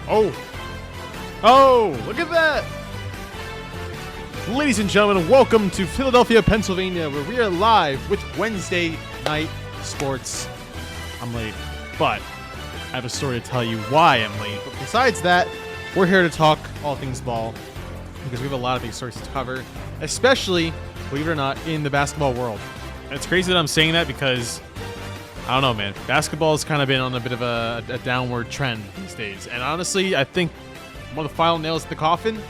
Oh. Oh, look at that. Ladies and gentlemen, welcome to Philadelphia, Pennsylvania, where we are live with Wednesday Night Sports. I'm late, but I have a story to tell you why I'm late. But besides that, we're here to talk all things ball because we have a lot of big stories to cover, especially, believe it or not, in the basketball world. And it's crazy that I'm saying that because, I don't know, man, basketball has kind of been on a bit of a downward trend these days. And honestly, I think one of the final nails in the coffin,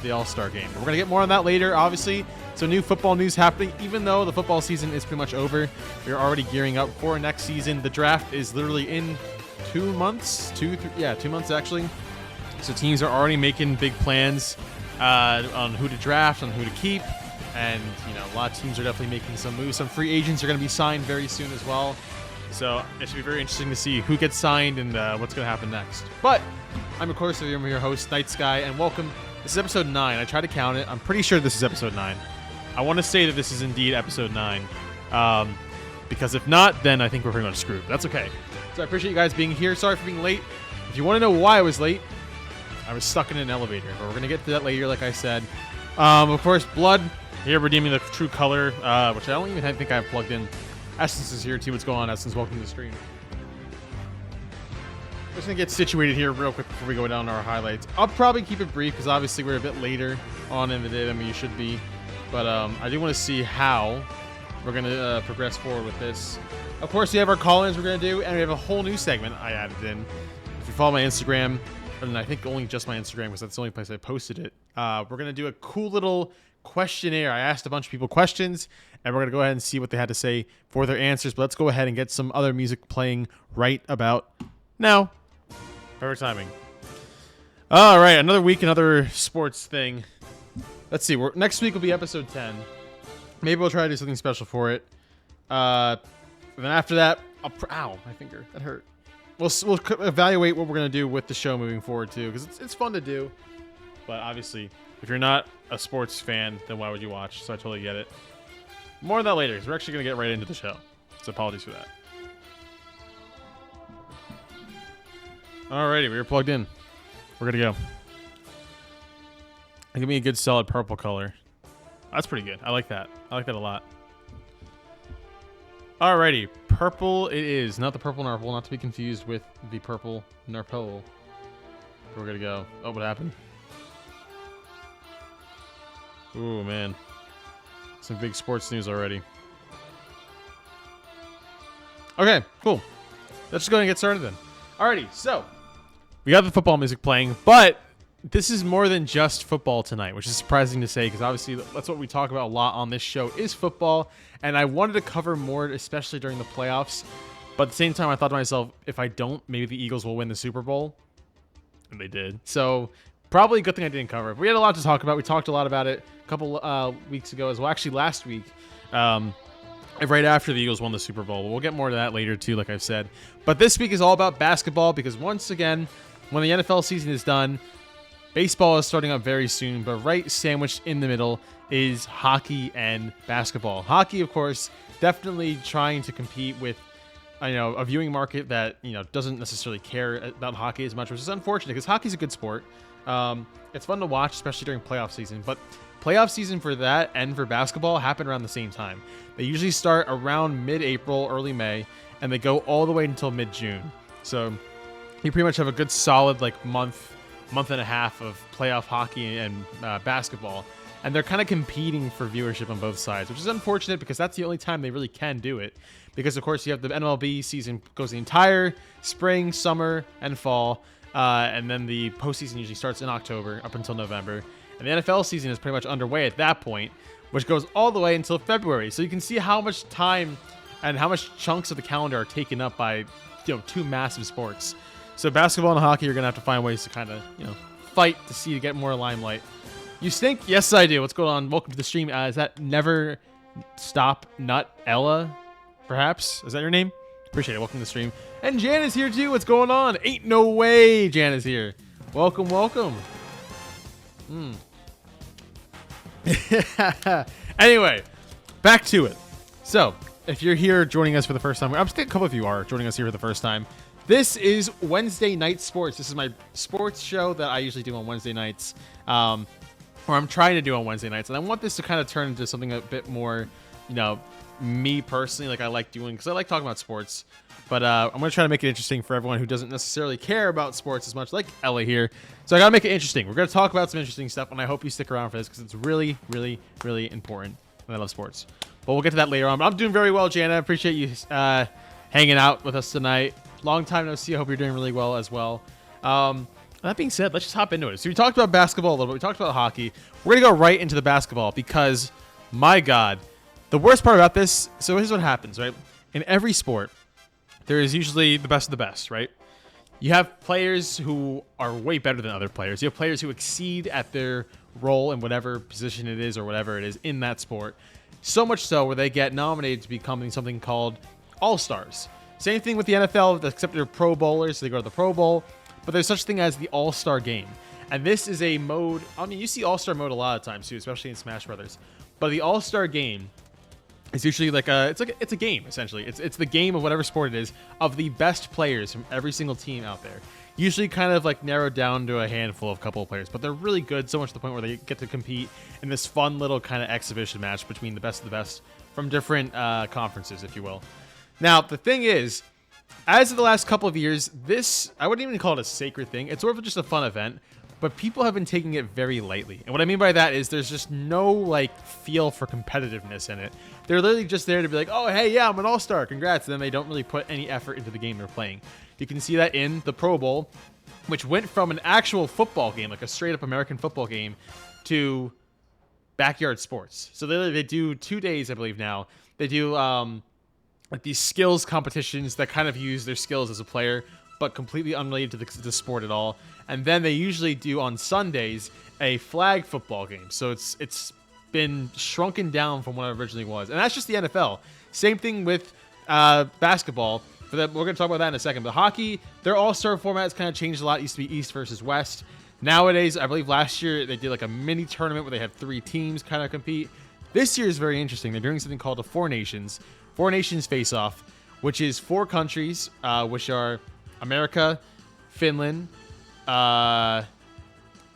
the All-Star game. We're going to get more on that later, obviously. So new football news happening, even though the football season is pretty much over. We're already gearing up for next season. The draft is literally in 2 months, 2 months actually. So teams are already making big plans on who to draft, on who to keep. And, you know, a lot of teams are definitely making some moves. Some free agents are going to be signed very soon as well. So it should be very interesting to see who gets signed and what's going to happen next. But I'm, of course, your host, Night Sky, and welcome. This is episode 9. I tried to count it. I'm pretty sure this is episode 9. I want to say that this is indeed episode 9. Because if not, then I think we're pretty much screwed. That's okay. So I appreciate you guys being here. Sorry for being late. If you want to know why I was late, I was stuck in an elevator. But we're going to get to that later, like I said. Of course, Blood here redeeming the true color, which I don't even think I have plugged in. Essence is here too. What's going on, Essence? Welcome to the stream. Just going to get situated here real quick before we go down to our highlights. I'll probably keep it brief because obviously we're a bit later on in the day than we should be. But I do want to see how we're going to progress forward with this. Of course, we have our call-ins we're going to do, and we have a whole new segment I added in. If you follow my Instagram, and I think only just my Instagram because that's the only place I posted it, we're going to do a cool little questionnaire. I asked a bunch of people questions, and we're going to go ahead and see what they had to say for their answers. But let's go ahead and get some other music playing right about now. Perfect timing. All right, another week, another sports thing. Let's see. Next week will be episode 10. Maybe we'll try to do something special for it. Then after that, ow, my finger. That hurt. We'll evaluate what we're going to do with the show moving forward, too, because it's fun to do. But obviously, if you're not a sports fan, then why would you watch? So I totally get it. More on that later, because we're actually going to get right into the show. So apologies for that. Alrighty, we're plugged in. We're going to go. Give me a good solid purple color. That's pretty good. I like that. I like that a lot. Alrighty, purple it is. Not the purple Narple, not to be confused with the purple Narpole. We're going to go. Oh, what happened? Ooh, man. Some big sports news already. Okay, cool. Let's just go ahead and get started then. Alrighty, so we got the football music playing, but this is more than just football tonight, which is surprising to say because obviously that's what we talk about a lot on this show is football, and I wanted to cover more, especially during the playoffs. But at the same time, I thought to myself, if I don't, maybe the Eagles will win the Super Bowl, and they did. So probably a good thing I didn't cover. But we had a lot to talk about. We talked a lot about it a couple weeks ago as well. Actually, last week, right after the Eagles won the Super Bowl. We'll get more to that later, too, like I've said. But this week is all about basketball because, once again, when the NFL season is done, baseball is starting up very soon. But right sandwiched in the middle is hockey and basketball. Hockey, of course, definitely trying to compete with a viewing market that doesn't necessarily care about hockey as much, which is unfortunate because hockey's a good sport. It's fun to watch, especially during playoff season. But playoff season for that and for basketball happen around the same time. They usually start around mid-April, early May, and they go all the way until mid-June. So you pretty much have a good solid month and a half of playoff hockey and basketball. And they're kind of competing for viewership on both sides, which is unfortunate because that's the only time they really can do it. Because, of course, you have the MLB season goes the entire spring, summer, and fall. And then the postseason usually starts in October up until November. And the NFL season is pretty much underway at that point, which goes all the way until February. So you can see how much time and how much chunks of the calendar are taken up by two massive sports. So basketball and hockey are going to have to find ways to kind of fight to get more limelight. You stink? Yes, I do. What's going on? Welcome to the stream. Is that Never Stop Nut Ella? Perhaps? Is that your name? Appreciate it. Welcome to the stream. And Jan is here too. What's going on? Ain't no way Jan is here. Welcome, welcome. Anyway, back to it. So, if you're here joining us for the first time, I'm just a couple of you are joining us here for the first time. This is Wednesday Night Sports. This is my sports show that I usually do on Wednesday nights, or I'm trying to do on Wednesday nights. And I want this to kind of turn into something a bit more, me personally, like I like doing, because I like talking about sports. But I'm going to try to make it interesting for everyone who doesn't necessarily care about sports as much, like Ella here. So I got to make it interesting. We're going to talk about some interesting stuff, and I hope you stick around for this because it's really, really, really important. And I love sports. But we'll get to that later on. But I'm doing very well, Jana. I appreciate you hanging out with us tonight. Long time no see. I hope you're doing really well as well. That being said, let's just hop into it. So we talked about basketball a little bit. We talked about hockey. We're going to go right into the basketball because, my God, the worst part about this, so here's what happens, right? In every sport, there is usually the best of the best, right? You have players who are way better than other players. You have players who exceed at their role in whatever position it is or whatever it is in that sport. So much so where they get nominated to becoming something called All-Stars. Same thing with the NFL, except they're Pro Bowlers, so they go to the Pro Bowl. But there's such thing as the All-Star game. And this is a mode, you see All-Star mode a lot of times too, especially in Smash Brothers. But the All-Star game is usually it's a game, essentially. It's the game of whatever sport it is of the best players from every single team out there. Usually kind of like narrowed down to a handful of couple of players, but they're really good, so much to the point where they get to compete in this fun little kind of exhibition match between the best of the best from different conferences, if you will. Now, the thing is, as of the last couple of years, this, I wouldn't even call it a sacred thing. It's sort of just a fun event, but people have been taking it very lightly. And what I mean by that is there's just no, feel for competitiveness in it. They're literally just there to be like, oh, hey, yeah, I'm an all-star. Congrats. And then they don't really put any effort into the game they're playing. You can see that in the Pro Bowl, which went from an actual football game, like a straight-up American football game, to backyard sports. So they do 2 days, I believe now. They do these skills competitions that kind of use their skills as a player, but completely unrelated to the sport at all. And then they usually do on Sundays a flag football game. So it's been shrunken down from what it originally was. And that's just the NFL. Same thing with basketball. We're going to talk about that in a second. But hockey, their all-star format has kind of changed a lot. It used to be East versus West. Nowadays, I believe last year they did like a mini tournament where they had 3 teams kind of compete. This year is very interesting. They're doing something called a Four Nations face-off, which is 4 countries, which are America, Finland, the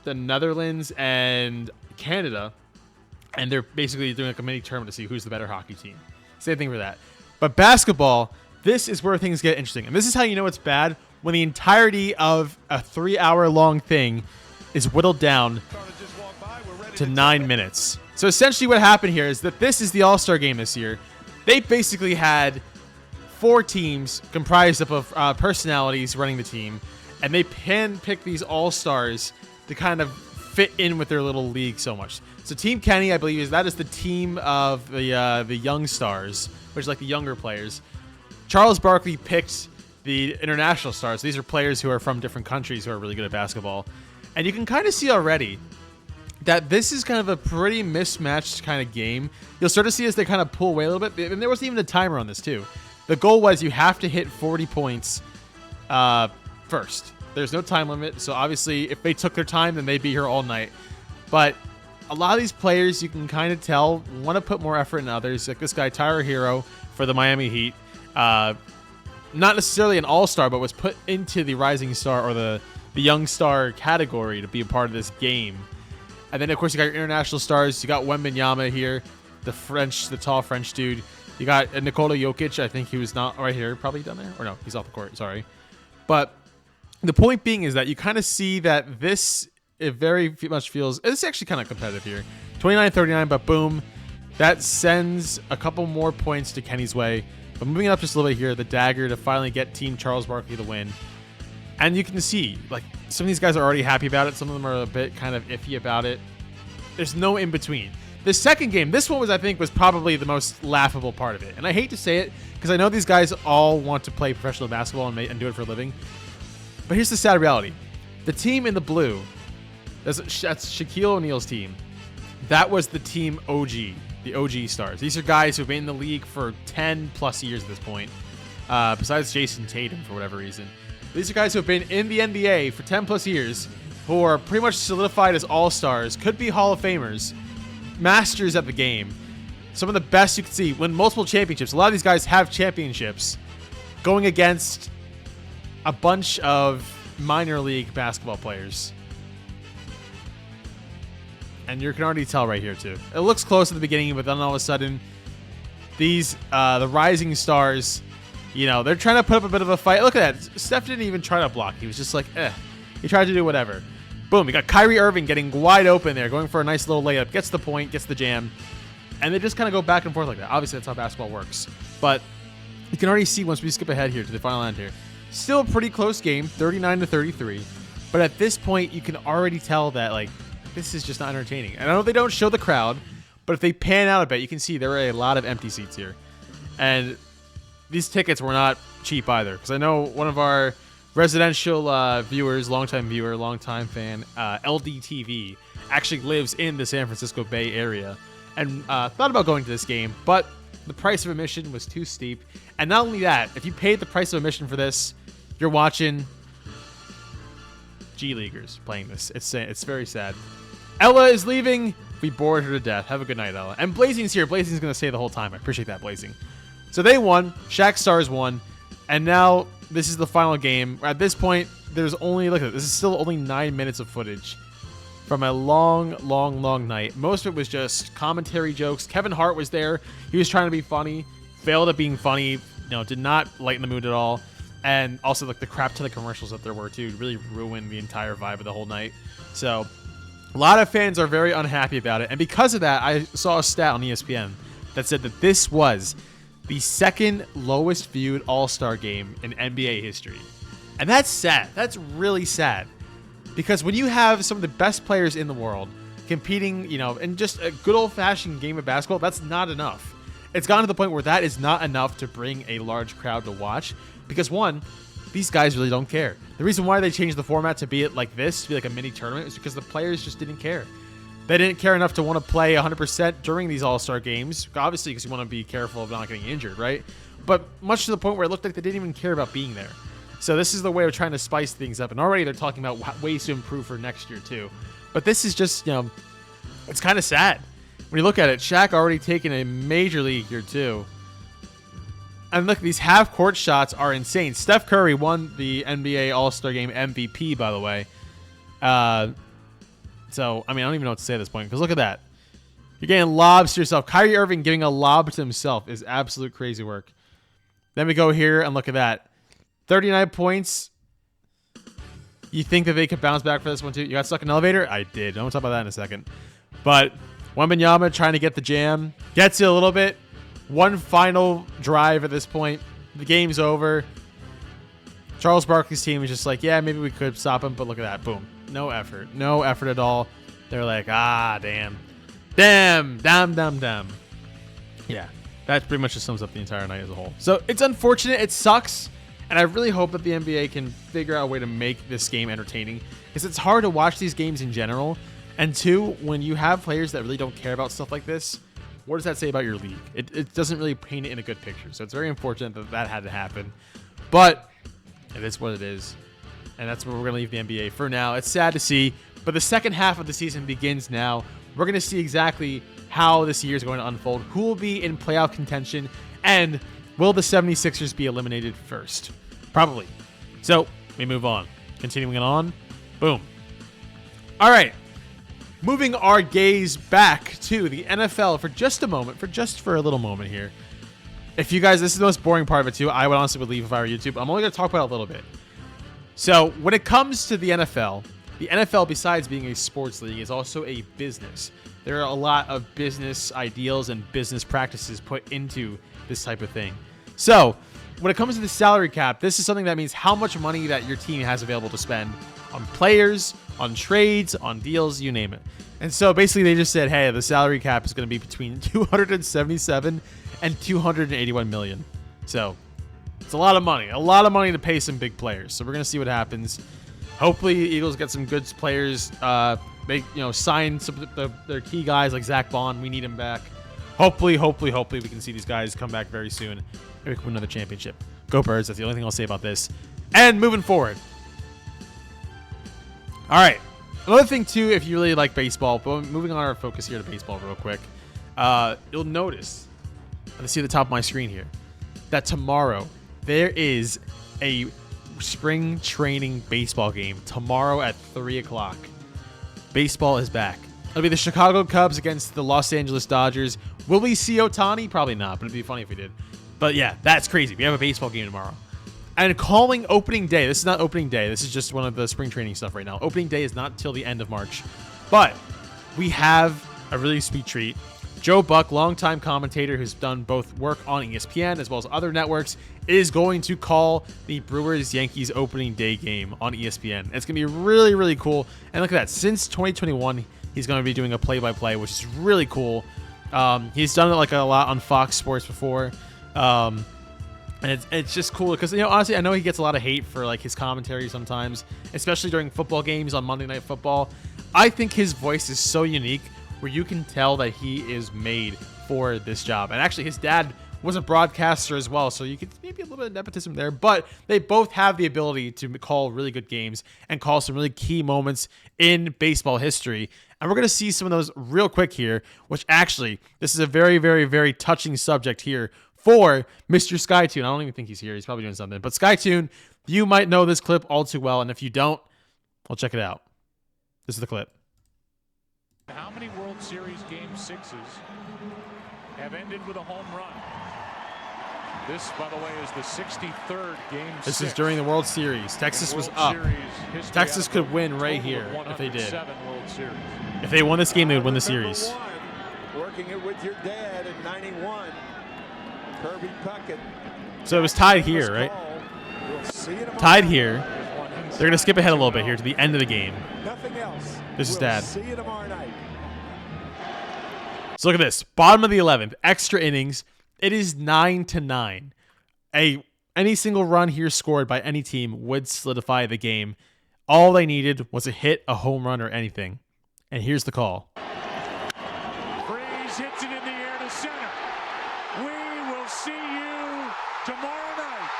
Netherlands, and Canada. And they're basically doing like a mini tournament to see who's the better hockey team. Same thing for that. But basketball, this is where things get interesting. And this is how you know it's bad, when the entirety of a 3-hour-long thing is whittled down to 9 minutes. So essentially what happened here is that this is the All-Star game this year. They basically had 4 teams comprised of personalities running the team, and they handpicked these all-stars to kind of fit in with their little league so much. So Team Kenny, I believe, is the team of the young stars, which is like the younger players. Charles Barkley picked the international stars. These are players who are from different countries who are really good at basketball. And you can kind of see already that this is kind of a pretty mismatched kind of game. You'll start to see as they kind of pull away a little bit. And there wasn't even a timer on this, too. The goal was you have to hit 40 points first. There's no time limit. So obviously, if they took their time, then they'd be here all night. But a lot of these players, you can kind of tell, want to put more effort in others. Like this guy, Tyler Hero, for the Miami Heat. Not necessarily an all-star, but was put into the rising star or the young star category to be a part of this game. And then, of course, you got your international stars. You got Wembanyama here, the tall French dude. You got Nikola Jokic. I think he was not right here, probably down there. Or no, he's off the court. Sorry. But the point being is that you kind of see that it very much feels, it's actually kind of competitive here. 29-39, but boom. That sends a couple more points to Kenny's way. But moving up just a little bit here, the dagger to finally get Team Charles Barkley the win. And you can see, some of these guys are already happy about it. Some of them are a bit kind of iffy about it. There's no in between. The second game, this one I think was probably the most laughable part of it. And I hate to say it, because I know these guys all want to play professional basketball and do it for a living. But here's the sad reality. The team in the blue, that's Shaquille O'Neal's team. That was the team OG. The OG stars. These are guys who've been in the league for 10 plus years at this point, besides Jason Tatum for whatever reason. These are guys who have been in the NBA for 10 plus years, who are pretty much solidified as all-stars, could be Hall of Famers, masters at the game. Some of the best you can see, win multiple championships. A lot of these guys have championships, going against a bunch of minor league basketball players. And you can already tell right here, too. It looks close at the beginning, but then all of a sudden, these, the rising stars, you know, they're trying to put up a bit of a fight. Look at that. Steph didn't even try to block. He was just like, eh. He tried to do whatever. Boom. We got Kyrie Irving getting wide open there, going for a nice little layup. Gets the point, gets the jam. And they just kind of go back and forth like that. Obviously, that's how basketball works. But you can already see once we skip ahead here to the final end here. Still a pretty close game, 39-33. But at this point, you can already tell that, like, this is just not entertaining. And I know they don't show the crowd, but if they pan out a bit, you can see there are a lot of empty seats here. And these tickets were not cheap either. Because I know one of our residential viewers, longtime viewer, longtime fan, LDTV, actually lives in the San Francisco Bay Area. And thought about going to this game, but the price of admission was too steep. And not only that, if you paid the price of admission for this, you're watching G Leaguers playing this. It's very sad. Ella is leaving. We bored her to death. Have a good night, Ella. And Blazing's here. Blazing's going to stay the whole time. I appreciate that, Blazing. So they won. Shaq Stars won. And now this is the final game. At this point, there's only, look at this is still only 9 minutes of footage from a long, long, long night. Most of it was just commentary jokes. Kevin Hart was there. He was trying to be funny. Failed at being funny. You know, did not lighten the mood at all. And also, like, the crap ton of commercials that there were, too, really ruined the entire vibe of the whole night. So a lot of fans are very unhappy about it. And because of that, I saw a stat on ESPN that said that this was the second lowest viewed All-Star game in NBA history. And that's sad. That's really sad. Because when you have some of the best players in the world competing, you know, in just a good old-fashioned game of basketball, that's not enough. It's gotten to the point where that is not enough to bring a large crowd to watch. Because, one, these guys really don't care. The reason why they changed the format to be it like this, to be like a mini tournament, is because the players just didn't care. They didn't care enough to want to play 100% during these All-Star games, obviously because you want to be careful of not getting injured, right? But much to the point where it looked like they didn't even care about being there. So this is the way of trying to spice things up. And already they're talking about ways to improve for next year, too. But this is just, you know, it's kind of sad. When you look at it, Shaq already taken a major league here, too. And look, these half-court shots are insane. Steph Curry won the NBA All-Star Game MVP, by the way. So, I mean, I don't even know what to say at this point. Because look at that. You're getting lobs to yourself. Kyrie Irving giving a lob to himself is absolute crazy work. Then we go here and look at that. 39 points. You think that they could bounce back for this one, too? You got stuck in an elevator? I did. I'm going to talk about that in a second. But Wembanyama trying to get the jam. Gets it a little bit. One final drive at this point. The game's over. Charles Barkley's team is just like, yeah, maybe we could stop him, but look at that. Boom. No effort. No effort at all. They're like, ah, damn. Damn. Yeah. That pretty much just sums up the entire night as a whole. So it's unfortunate. It sucks. And I really hope that the NBA can figure out a way to make this game entertaining. Because it's hard to watch these games in general. And two, when you have players that really don't care about stuff like this, what does that say about your league? It doesn't really paint it in a good picture. So it's very unfortunate that that had to happen. But it is what it is. And that's where we're going to leave the NBA for now. It's sad to see. But the second half of the season begins now. We're going to see exactly how this year is going to unfold. Who will be in playoff contention? And will the 76ers be eliminated first? Probably. So we move on. Continuing on. Boom. All right. Moving our gaze back to the NFL for just a moment, for a little moment here. If you guys, this is the most boring part of it too. I would honestly leave if I were YouTube. I'm only going to talk about it a little bit. So when it comes to the NFL, besides being a sports league, is also a business. There are a lot of business ideals and business practices put into this type of thing. So when it comes to the salary cap, this is something that means how much money that your team has available to spend on players, on trades, on deals, you name it. And so basically they just said, hey, the salary cap is going to be between 277 and 281 million. So it's a lot of money to pay some big players. So we're going to see what happens. Hopefully Eagles get some good players, sign some of their key guys like Zach Bond. We need him back. Hopefully we can see these guys come back very soon and we can win another championship. Go Birds. That's the only thing I'll say about this. And moving forward. All right. Another thing, too, if you really like baseball, but moving on our focus here to baseball real quick, you'll notice, let's see at the top of my screen here, that tomorrow there is a spring training baseball game tomorrow at 3 o'clock. Baseball is back. It'll be the Chicago Cubs against the Los Angeles Dodgers. Will we see Ohtani? Probably not, but it'd be funny if we did. But yeah, that's crazy. We have a baseball game tomorrow. And calling opening day. This is not opening day. This is just one of the spring training stuff right now. Opening day is not till the end of March. But we have a really sweet treat. Joe Buck, longtime commentator who's done both work on ESPN as well as other networks, is going to call the Brewers-Yankees opening day game on ESPN. It's going to be really, really cool. And look at that. Since 2021, he's going to be doing a play-by-play, which is really cool. He's done it like a lot on Fox Sports before. And it's just cool because, honestly, I know he gets a lot of hate for like his commentary sometimes, especially during football games on Monday Night Football. I think his voice is so unique where you can tell that he is made for this job. And actually, his dad was a broadcaster as well, so you could maybe a little bit of nepotism there, but they both have the ability to call really good games and call some really key moments in baseball history. And we're going to see some of those real quick here, which actually, this is a very, very, very touching subject here for Mr. Skytune. I don't even think he's here. He's probably doing something. But Skytune, you might know this clip all too well, and if you don't, well, check it out. This is the clip. How many World Series Game 6s have ended with a home run? This, by the way, is the 63rd Game 6. This is during the World Series. Texas was up. Texas could win right here if they did. If they won this game, they would win the series. Working it with your dad in 91. Kirby Puckett. So it was tied here, right? Tied here. They're going to skip ahead a little bit here to the end of the game. Nothing else. This is Dad. See you tomorrow night. So look at this. Bottom of the 11th. Extra innings. It is 9-9. Any single run here scored by any team would solidify the game. All they needed was a hit, a home run, or anything. And here's the call. Freese hits it in the air to center. We will see you tomorrow night.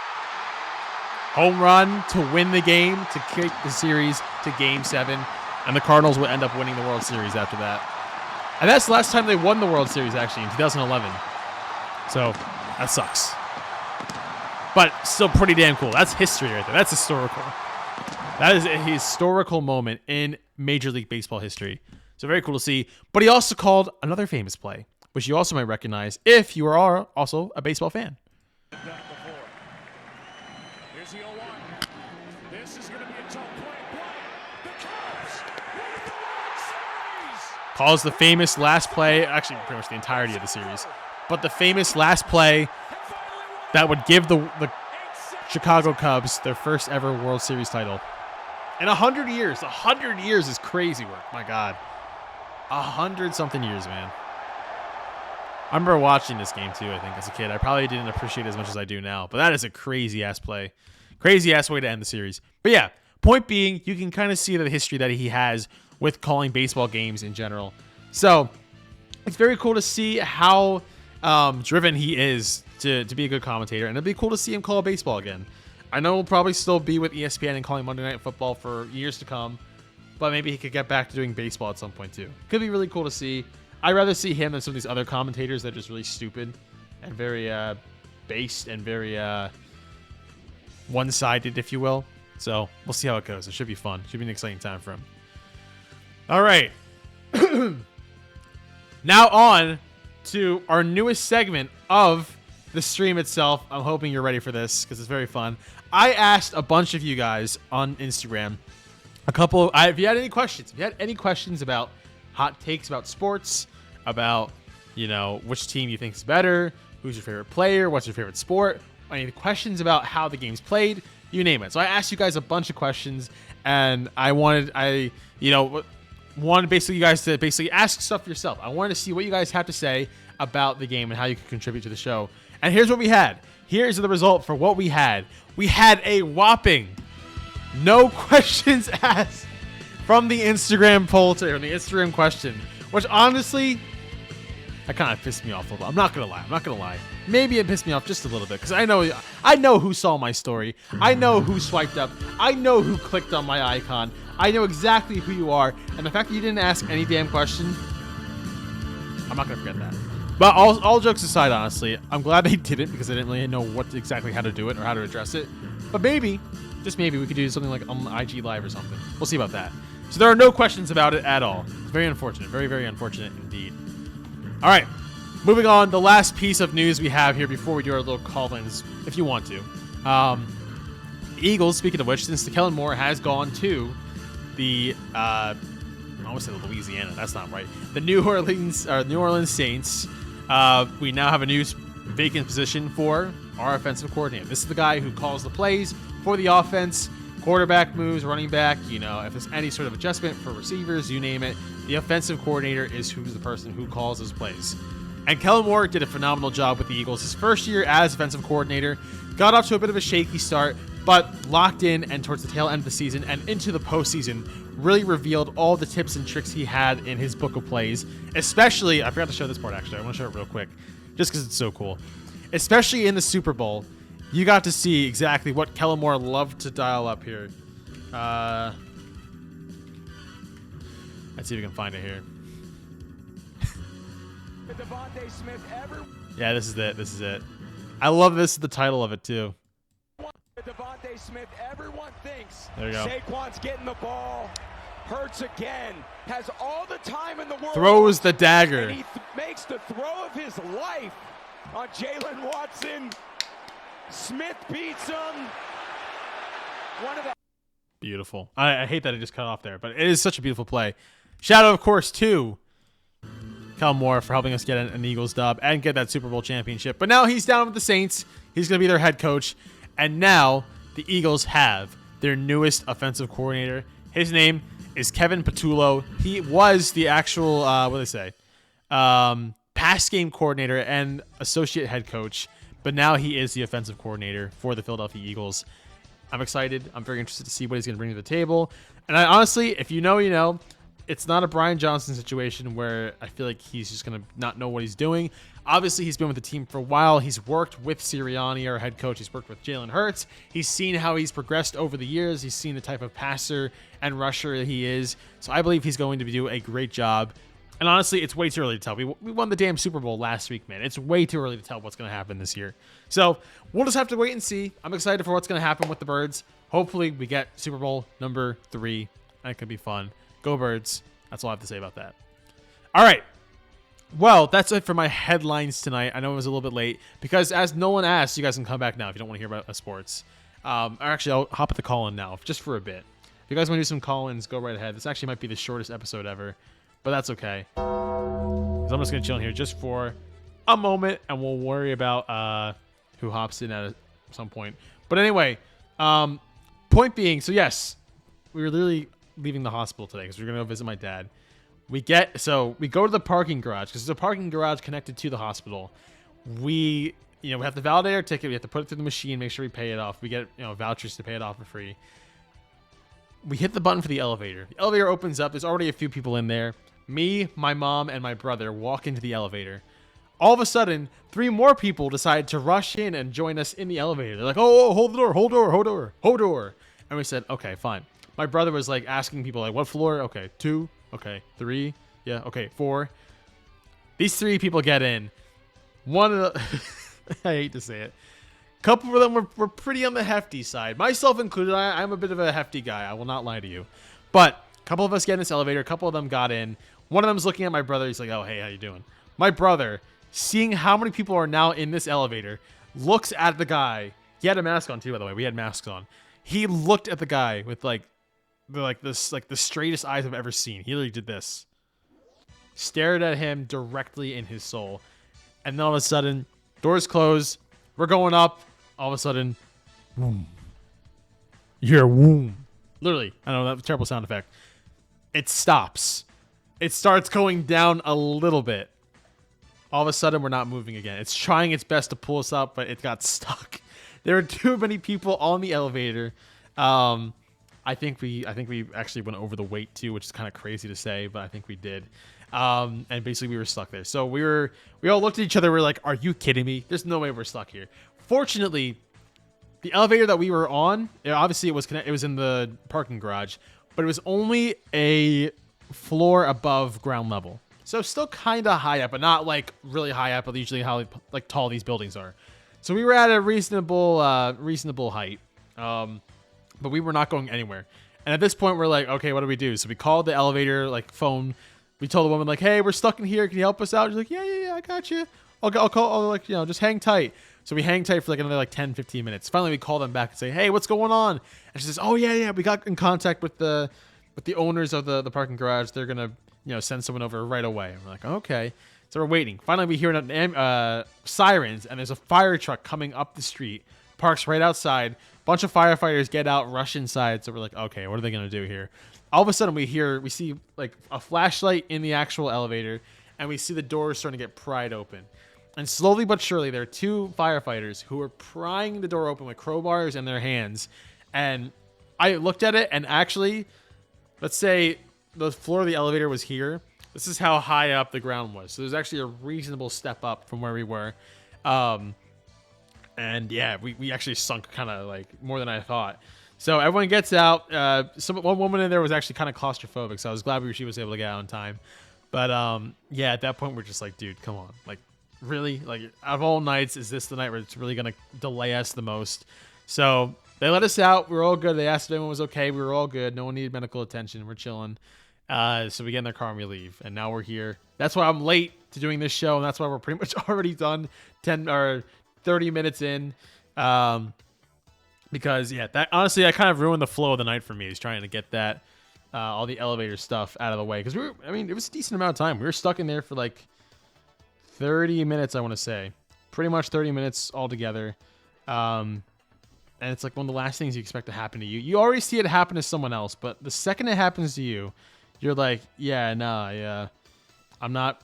Home run to win the game, to kick the series to Game 7. And the Cardinals would end up winning the World Series after that. And that's the last time they won the World Series, actually, in 2011. So, that sucks. But still pretty damn cool. That's history right there. That's historical. That is a historical moment in Major League Baseball history. So, very cool to see. But he also called another famous play, which you also might recognize if you are also a baseball fan. Here's the 0-1. This is going to be a tough play. The Cubs win the World Series. Calls the famous last play, actually pretty much the entirety of the series, but the famous last play that would give the Chicago Cubs their first ever World Series title. In 100 years. 100 years is crazy work. My God. 100-something years, man. I remember watching this game, too, I think, as a kid. I probably didn't appreciate it as much as I do now, but that is a crazy-ass play. Crazy-ass way to end the series. But yeah, point being, you can kind of see the history that he has with calling baseball games in general. So, it's very cool to see how driven he is to be a good commentator, and it'd be cool to see him call baseball again. I know he'll probably still be with ESPN and calling Monday Night Football for years to come, but maybe he could get back to doing baseball at some point too. Could be really cool to see. I'd rather see him than some of these other commentators that are just really stupid and very based and very one-sided, if you will. So we'll see how it goes. It should be fun. Should be an exciting time for him. All right. Now on to our newest segment of the stream itself. I'm hoping you're ready for this because it's very fun. I asked a bunch of you guys on Instagram if you had any questions, about hot takes about sports, about, which team you think is better, who's your favorite player, what's your favorite sport, any questions about how the game's played, you name it. So I asked you guys a bunch of questions, and I wanted basically you guys to basically ask stuff yourself. I wanted to see what you guys have to say about the game and how you can contribute to the show. And here's what we had. Here's the result for what we had. We had a whopping no questions asked from the Instagram poll today, or the Instagram question, which honestly, that kind of pissed me off a little bit. I'm not gonna lie. Maybe it pissed me off just a little bit because I know who saw my story. I know who swiped up. I know who clicked on my icon. I know exactly who you are, and the fact that you didn't ask any damn question, I'm not gonna forget that. But all jokes aside, honestly, I'm glad they didn't because I didn't really know exactly how to do it or how to address it. But maybe Just maybe we could do something like on IG Live or something. We'll see about that. So there are no questions about it at all. It's very unfortunate. Very, very unfortunate indeed. All right. Moving on. The last piece of news we have here before we do our little call-ins, if you want to. Eagles, speaking of which, since Kellen Moore has gone to the, I almost said Louisiana. That's not right. The New Orleans Saints. We now have a new vacant position for our offensive coordinator. This is the guy who calls the plays for the offense, quarterback moves, running back. You know, if there's any sort of adjustment for receivers, you name it. The offensive coordinator is who's the person who calls those plays. And Kellen Moore did a phenomenal job with the Eagles. His first year as offensive coordinator, got off to a bit of a shaky start, but locked in and towards the tail end of the season and into the postseason really revealed all the tips and tricks he had in his book of plays. Especially, I forgot to show this part actually. I want to show it real quick just because it's so cool. Especially in the Super Bowl, you got to see exactly what Kellen Moore loved to dial up here. Let's see if we can find it here. Devontae Smith Yeah, this is it. This is it. I love this. The title of it too. Devontae Smith, everyone thinks There you go. Saquon's getting the ball. Hurts again. Has all the time in the world. Throws the dagger. And he makes the throw of his life on Jalen Watson. Smith beats him. One of the Beautiful. I hate that it just cut off there, but it is such a beautiful play. Shout out, of course, to Kellen Moore for helping us get an Eagles dub and get that Super Bowl championship. But now he's down with the Saints. He's going to be their head coach. And now the Eagles have their newest offensive coordinator. His name is Kevin Patullo. He was the actual, what do they say, pass game coordinator and associate head coach. But now he is the offensive coordinator for the Philadelphia Eagles. I'm excited. I'm very interested to see what he's going to bring to the table. And I honestly, if you know, you know. It's not a Brian Johnson situation where I feel like he's just going to not know what he's doing. Obviously, he's been with the team for a while. He's worked with Sirianni, our head coach. He's worked with Jalen Hurts. He's seen how he's progressed over the years. He's seen the type of passer and rusher that he is. So I believe he's going to do a great job. And honestly, it's way too early to tell. We won the damn Super Bowl last week, man. It's way too early to tell what's going to happen this year. So we'll just have to wait and see. I'm excited for what's going to happen with the Birds. Hopefully, we get Super Bowl number 3. That could be fun. Go Birds. That's all I have to say about that. All right. Well, that's it for my headlines tonight. I know it was a little bit late because as Nolan asked, you guys can come back now if you don't want to hear about sports. Or actually, I'll hop at the call-in now just for a bit. If you guys want to do some call-ins, go right ahead. This actually might be the shortest episode ever, but that's okay. Because I'm just going to chill in here just for a moment, and we'll worry about who hops in at some point. But anyway, point being, so yes, we were literally leaving the hospital today because we're going to go visit my dad. We go to the parking garage because there's a parking garage connected to the hospital. We have to validate our ticket. We have to put it through the machine, make sure we pay it off. We get, vouchers to pay it off for free. We hit the button for the elevator. The elevator opens up. There's already a few people in there. Me, my mom, and my brother walk into the elevator. All of a sudden, 3 more people decide to rush in and join us in the elevator. They're like, oh, hold the door, hold door, hold door, hold door. And we said, okay, fine. My brother was like asking people like, what floor? Okay, 2. Okay, 3. Yeah, okay, 4. These 3 people get in. One of the, I hate to say it. A couple of them were pretty on the hefty side. Myself included, I'm a bit of a hefty guy. I will not lie to you. But a couple of us get in this elevator. A couple of them got in. One of them's looking at my brother. He's like, oh, hey, how you doing? My brother, seeing how many people are now in this elevator, looks at the guy. He had a mask on too, by the way. We had masks on. He looked at the guy with the straightest eyes I've ever seen. He literally did this. Stared at him directly in his soul. And then all of a sudden, doors close. We're going up. All of a sudden, boom. You hear womb. Literally, I know that was a terrible sound effect. It stops. It starts going down a little bit. All of a sudden, we're not moving again. It's trying its best to pull us up, but it got stuck. There were too many people on the elevator. I think we actually went over the weight too, which is kind of crazy to say, but I think we did. And basically we were stuck there. So we all looked at each other. We're like, are you kidding me? There's no way we're stuck here. Fortunately, the elevator that we were on, obviously it was in the parking garage, but it was only a floor above ground level. So still kind of high up, but not like really high up, but usually how like tall these buildings are. So we were at a reasonable height. but we were not going anywhere. And at this point, we're like, okay, what do we do? So we called the elevator like phone. We told the woman like, hey, we're stuck in here. Can you help us out? She's like, yeah, I got you. I'll call. I'll like, just hang tight. So we hang tight for like another like 10, 15 minutes. Finally, we call them back and say, hey, what's going on? And she says, oh yeah, we got in contact with the owners of the parking garage. They're gonna send someone over right away. And we're like, okay. So we're waiting. Finally, we hear sirens, and there's a fire truck coming up the street, parks right outside. Bunch of firefighters get out, rush inside. So we're like, okay, what are they gonna do here? All of a sudden, we see like a flashlight in the actual elevator, and we see the doors starting to get pried open. And slowly but surely, there are two firefighters who are prying the door open with crowbars in their hands. And I looked at it, and actually, let's say the floor of the elevator was here. This is how high up the ground was. So there's actually a reasonable step up from where we were. And yeah, we actually sunk kind of like more than I thought. So everyone gets out. One woman in there was actually kind of claustrophobic, so I was glad she was able to get out on time. But yeah, at that point, we're just like, dude, come on. Like, really? Like, out of all nights, is this the night where it's really going to delay us the most? So they let us out. We were all good. They asked if everyone was okay. We were all good. No one needed medical attention. We're chilling. So we get in their car and we leave. And now we're here. That's why I'm late to doing this show, and that's why we're pretty much already done 10 or 30 minutes in. Because, yeah, that honestly, that kind of ruined the flow of the night for me, is trying to get that all the elevator stuff out of the way. Because it was a decent amount of time. We were stuck in there for like 30 minutes, I want to say. Pretty much 30 minutes altogether. And it's like one of the last things you expect to happen to you. You already see it happen to someone else, but the second it happens to you, you're like, yeah, I'm not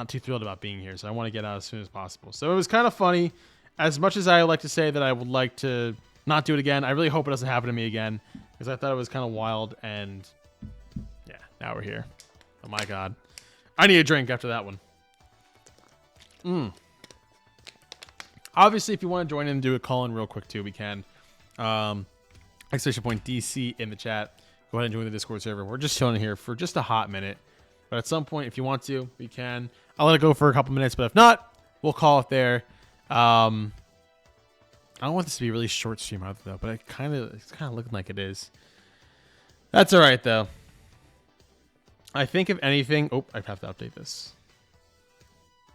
too thrilled about being here, so I want to get out as soon as possible. So it was kind of funny. As much as I like to say that I would like to not do it again, I really hope it doesn't happen to me again, because I thought it was kind of wild. And yeah, now we're here. Oh my god, I need a drink after that one. Obviously, if you want to join in and do a call in real quick too, we can. Exclamation point DC in the chat. Go ahead and join the Discord server. We're just chilling here for just a hot minute, but at some point, if you want to, we can. I'll let it go for a couple minutes, but if not, we'll call it there. I don't want this to be a really short stream either, though, but it's kind of looking like it is. That's all right, though. I think if anything, I have to update this.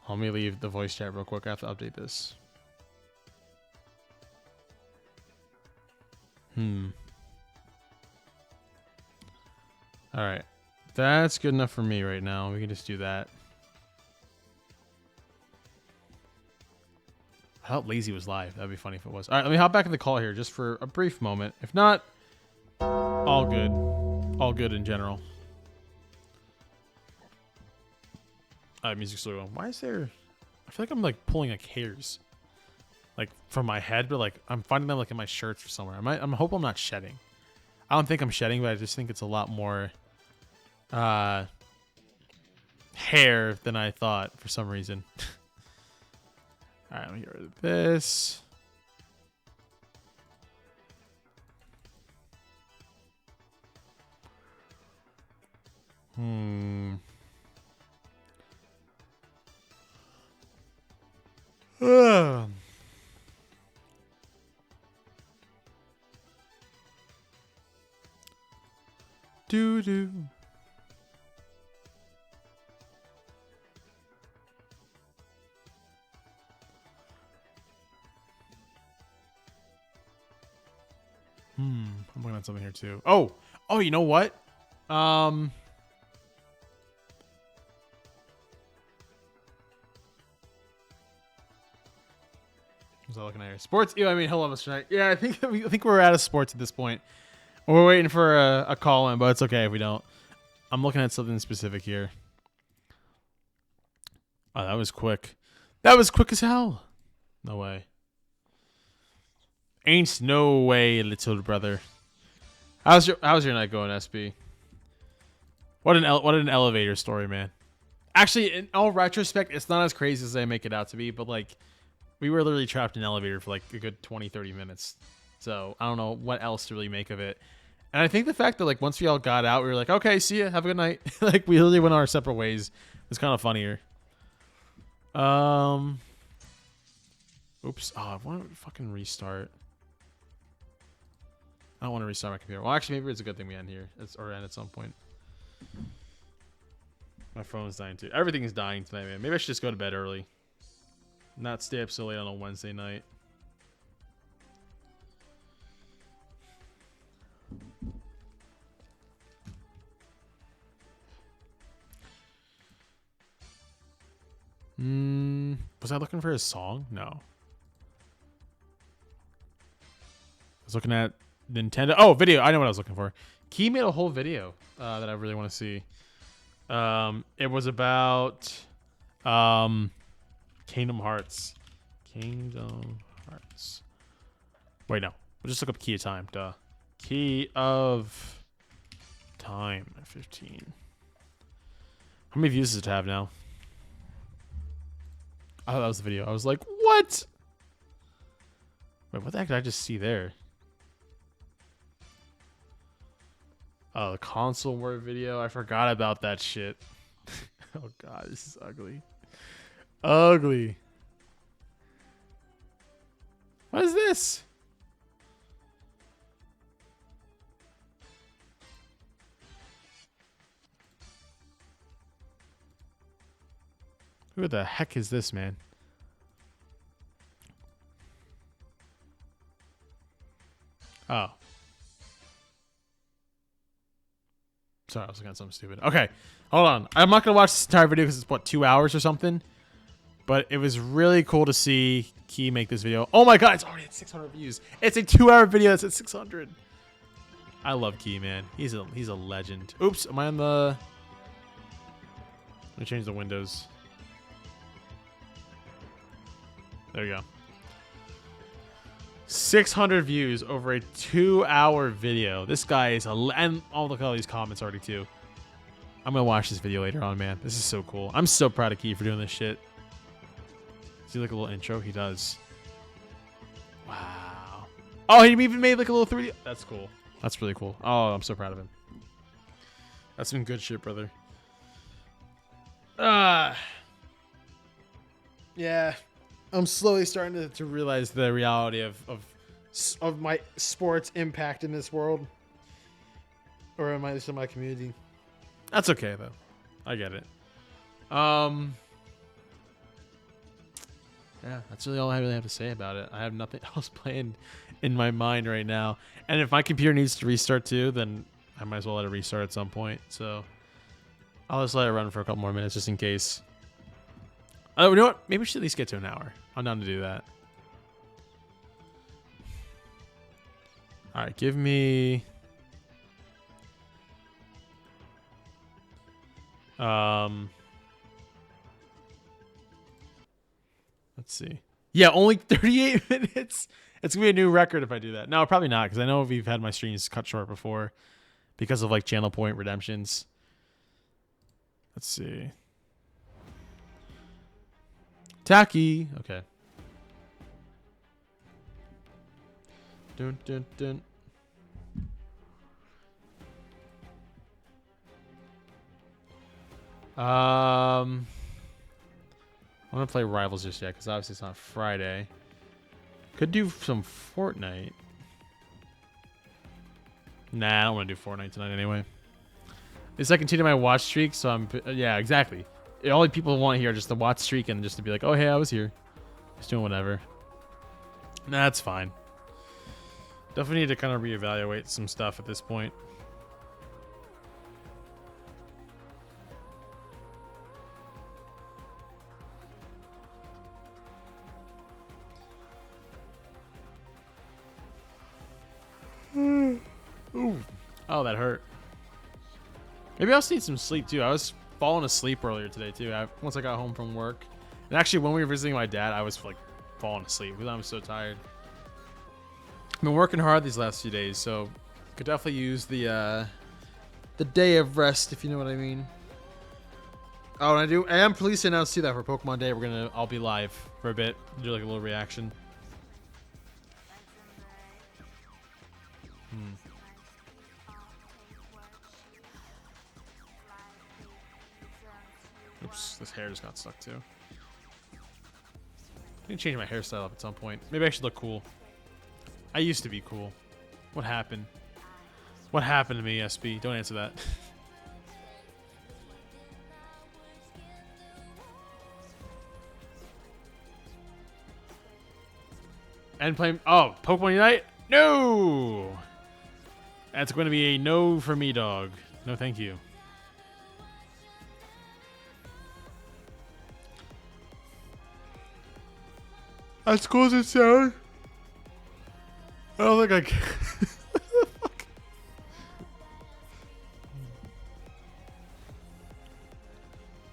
Let me leave the voice chat real quick. I have to update this. All right. That's good enough for me right now. We can just do that. I thought Lazy was live. That'd be funny if it was. All right, let me hop back in the call here just for a brief moment. If not, all good. All good in general. Music slow. Why is there... I feel like I'm like pulling like hairs. Like from my head, but like I'm finding them like in my shirts or somewhere. I hope I'm not shedding. I don't think I'm shedding, but I just think it's a lot more hair than I thought for some reason. All right, let me get rid of this. Doo-doo. I'm looking at something here too. Oh, you know what? Was I looking at here? Sports? Yeah, I mean, hello, Mr. Knight. Yeah, I think we're out of sports at this point. We're waiting for a call in, but it's okay if we don't. I'm looking at something specific here. Oh, that was quick. That was quick as hell. No way. Ain't no way, little brother. How's your night going, SB? What an elevator story, man. Actually, in all retrospect, it's not as crazy as I make it out to be, but like we were literally trapped in an elevator for like a good 20-30 minutes. So I don't know what else to really make of it. And I think the fact that like once we all got out, we were like, okay, see ya, have a good night. Like we literally went our separate ways. It's kind of funnier. Oops. Oh, I want to fucking restart. I don't want to restart my computer. Well, actually, maybe it's a good thing we end here. Or end at some point. My phone's dying too. Everything is dying tonight, man. Maybe I should just go to bed early. Not stay up so late on a Wednesday night. Was I looking for a song? No. I was looking at Nintendo. Oh, video. I know what I was looking for. Key made a whole video that I really want to see. It was about Kingdom Hearts. Kingdom Hearts. Wait, no. We'll just look up Key of Time. Duh. Key of Time. 15. How many views does it have now? I thought that was the video. I was like, what? Wait, what the heck did I just see there? Oh, the console war video. I forgot about that shit. Oh, God. This is ugly. Ugly. What is this? Who the heck is this, man? Oh. Sorry, I was looking at something stupid. Okay, hold on. I'm not going to watch this entire video because it's, what, 2 hours or something? But it was really cool to see Key make this video. Oh my God, it's already at 600 views. It's a 2-hour video that's at 600. I love Key, man. He's a legend. Oops, am I on the... Let me change the windows. There you go. 600 views over a 2-hour video. This guy is and oh, look at all these comments already too. I'm gonna watch this video later on, man. This is so cool. I'm so proud of Key for doing this shit. See, like a little intro. He does. Wow. Oh, he even made like a little 3D. That's cool. That's really cool. Oh, I'm so proud of him. That's some good shit, brother. Yeah. I'm slowly starting to realize the reality of my sports impact in this world, or in my community. That's okay though. I get it. Yeah, that's really all I really have to say about it. I have nothing else playing in my mind right now. And if my computer needs to restart too, then I might as well let it restart at some point. So I'll just let it run for a couple more minutes just in case. Oh, you know what? Maybe we should at least get to an hour. I'm down to do that. All right, give me... Let's see. Yeah, only 38 minutes. It's going to be a new record if I do that. No, probably not, because I know we've had my streams cut short before because of, like, channel point redemptions. Let's see. Tacky. Okay. Dun, dun, dun. I'm gonna play Rivals just yet because obviously it's not Friday. Could do some Fortnite. Nah, I don't want to do Fortnite tonight anyway. At least I continue my watch streak, so I'm... Yeah, exactly. The only people want here are just the watch streak and just to be like, oh, hey, I was here. Just doing whatever. Nah, that's fine. Definitely need to kind of reevaluate some stuff at this point. Ooh. Oh, that hurt. Maybe I also need some sleep too. I was falling asleep earlier today too. Once I got home from work, and actually when we were visiting my dad, I was like falling asleep because I'm so tired. I've been working hard these last few days, so could definitely use the day of rest, if you know what I mean. Oh, and I am pleased to announce too that for Pokemon Day, I'll be live for a bit, do like a little reaction. Oops, this hair just got stuck too. I need to change my hairstyle up at some point. Maybe I should look cool. I used to be cool. What happened? What happened to me, SB? Don't answer that. And playing. Oh, Pokemon Unite? No! That's going to be a no for me, dog. No, thank you. As cool as it sounds, I don't think I can.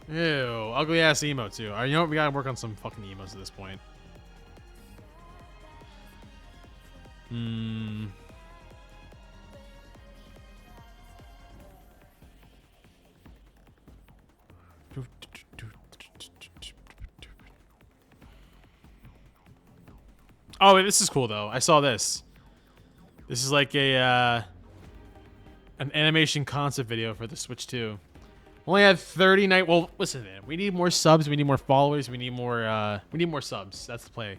Ew, ugly ass emo too. Alright, you know what? We gotta work on some fucking emos at this point. Oh, wait, this is cool though. I saw this. This is like a an animation concept video for the Switch 2. Only had 30 night. Well, listen, man. We need more subs. We need more followers. We need more subs. That's the play.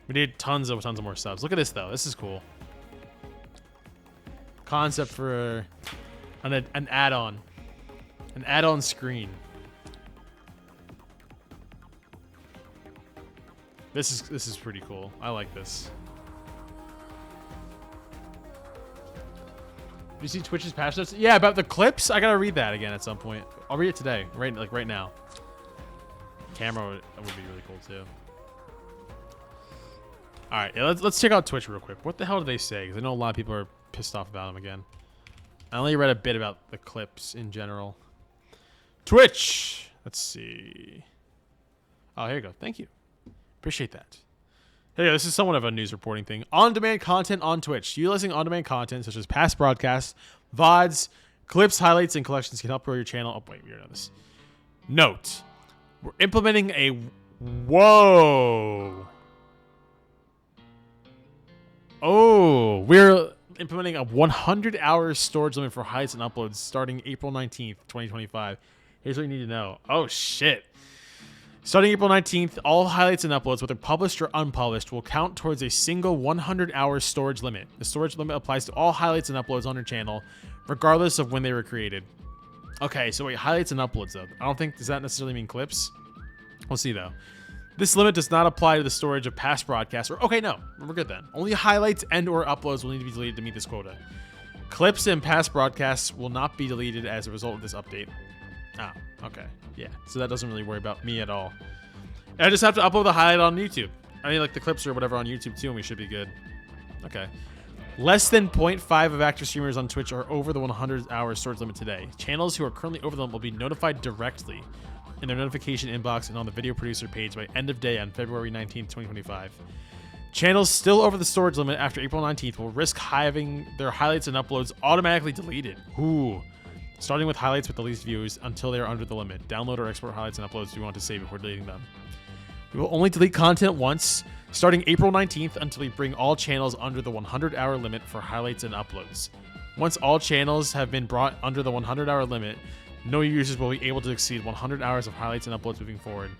We need tons of more subs. Look at this though. This is cool. Concept for an add-on. An add-on screen. This is pretty cool. I like this. Did you see Twitch's patch notes? Yeah, about the clips. I gotta read that again at some point. I'll read it today, right now. Camera would be really cool too. All right, yeah, let's check out Twitch real quick. What the hell do they say? Because I know a lot of people are pissed off about them again. I only read a bit about the clips in general. Twitch. Let's see. Oh, here you go. Thank you. Appreciate that. Hey, this is somewhat of a news reporting thing. On-demand content on Twitch. Utilizing on-demand content such as past broadcasts, VODs, clips, highlights, and collections can help grow your channel. Oh, wait, we already know this. Note. We're implementing a... Whoa. Oh, we're implementing a 100-hour storage limit for highlights and uploads starting April 19th, 2025. Here's what you need to know. Oh, shit. Starting April 19th, all highlights and uploads, whether published or unpublished, will count towards a single 100-hour storage limit. The storage limit applies to all highlights and uploads on your channel, regardless of when they were created. Okay, so wait, highlights and uploads, though. I don't think, does that necessarily mean clips? We'll see, though. This limit does not apply to the storage of past broadcasts. Okay, no, we're good then. Only highlights and or uploads will need to be deleted to meet this quota. Clips and past broadcasts will not be deleted as a result of this update. Oh, okay. Yeah, so that doesn't really worry about me at all. And I just have to upload the highlight on YouTube. I mean, like the clips or whatever on YouTube too, and we should be good. Okay. Less than 0.5 of active streamers on Twitch are over the 100-hour storage limit today. Channels who are currently over them will be notified directly in their notification inbox and on the video producer page by end of day on February 19th, 2025. Channels still over the storage limit after April 19th will risk having their highlights and uploads automatically deleted. Ooh. Starting with highlights with the least views until they are under the limit. Download or export highlights and uploads we want to save before deleting them. We will only delete content once, starting April 19th until we bring all channels under the 100-hour limit for highlights and uploads. Once all channels have been brought under the 100-hour limit, no users will be able to exceed 100 hours of highlights and uploads moving forward.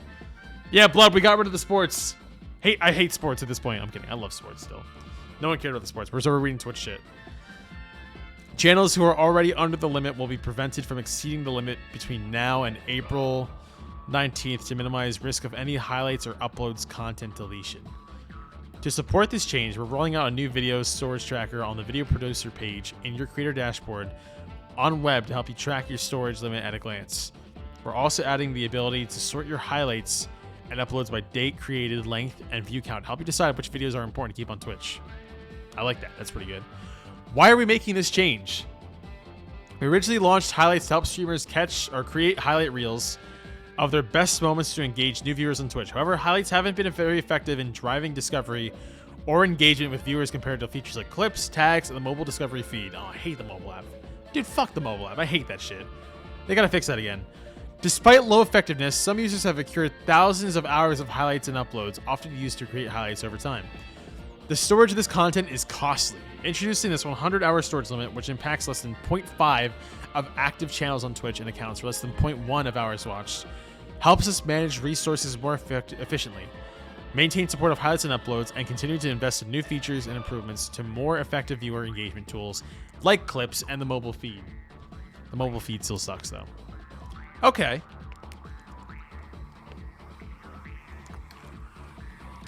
Yeah, Blood, we got rid of the sports. I hate sports at this point. I'm kidding. I love sports still. No one cared about the sports. We're reading Twitch shit. Channels who are already under the limit will be prevented from exceeding the limit between now and April 19th to minimize risk of any highlights or uploads content deletion. To support this change, we're rolling out a new video storage tracker on the video producer page in your creator dashboard on web to help you track your storage limit at a glance. We're also adding the ability to sort your highlights and uploads by date created, length, and view count. Help you decide which videos are important to keep on Twitch. I like that. That's pretty good. Why are we making this change? We originally launched highlights to help streamers catch or create highlight reels of their best moments to engage new viewers on Twitch. However, highlights haven't been very effective in driving discovery or engagement with viewers compared to features like clips, tags, and the mobile discovery feed. Oh, I hate the mobile app. Dude, fuck the mobile app. I hate that shit. They gotta fix that again. Despite low effectiveness, some users have accrued thousands of hours of highlights and uploads, often used to create highlights over time. The storage of this content is costly. Introducing this 100-hour storage limit, which impacts less than 0.5 of active channels on Twitch and accounts for less than 0.1 of hours watched, helps us manage resources more efficiently. maintain support of highlights and uploads, and continue to invest in new features and improvements to more effective viewer engagement tools like clips and the mobile feed. The mobile feed still sucks, though. Okay.